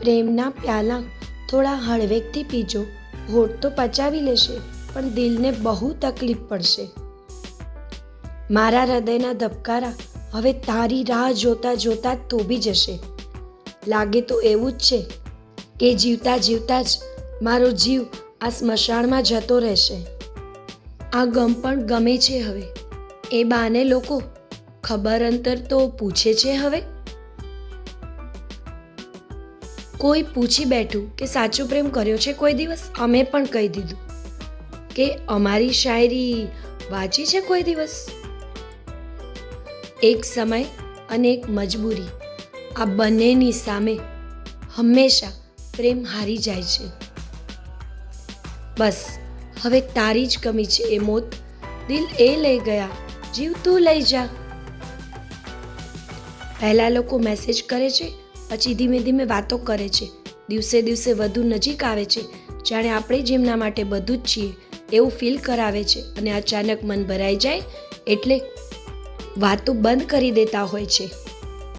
પ્રેમના પ્યાલા થોડા હળવેકથી પીજો. હોઠ તો પચાવી લેશે, પણ દિલને બહુ તકલીફ પડશે. મારા હૃદયના ધબકારા હવે તારી રાહ જોતા જોતા જ થોભી જશે. લાગે તો એવું જ છે કે જીવતા જીવતા જ મારો જીવ આ સ્મશાનમાં જતો રહેશે. આ ગમ પણ ગમે છે હવે. એ બાને લોકો ખબર અંતર તો પૂછે છે હવે. કોઈ પૂછી બેઠું કે સાચો પ્રેમ કર્યો છે કોઈ દિવસ? અમે પણ કહી દીધું કે અમારી શાયરી વાંચી છે કોઈ દિવસ. એક સમય અને એક મજબૂરી, આ બંનેની સામે હંમેશા પ્રેમ હારી જાય છે. બસ હવે તારી જ કમી છે એ મોત. દિલ એ લઈ ગયા, જીવ તું લઈ જા. પહેલા લોકો મેસેજ કરે છે, પછી ધીમે ધીમે વાતો કરે છે. દિવસે દિવસે વધુ નજીક આવે છે, જાણે આપણે જેમના માટે બધું જ છીએ એવું ફીલ કરાવે છે. અને અચાનક મન ભરાઈ જાય એટલે વાતો બંધ કરી દેતા હોય છે.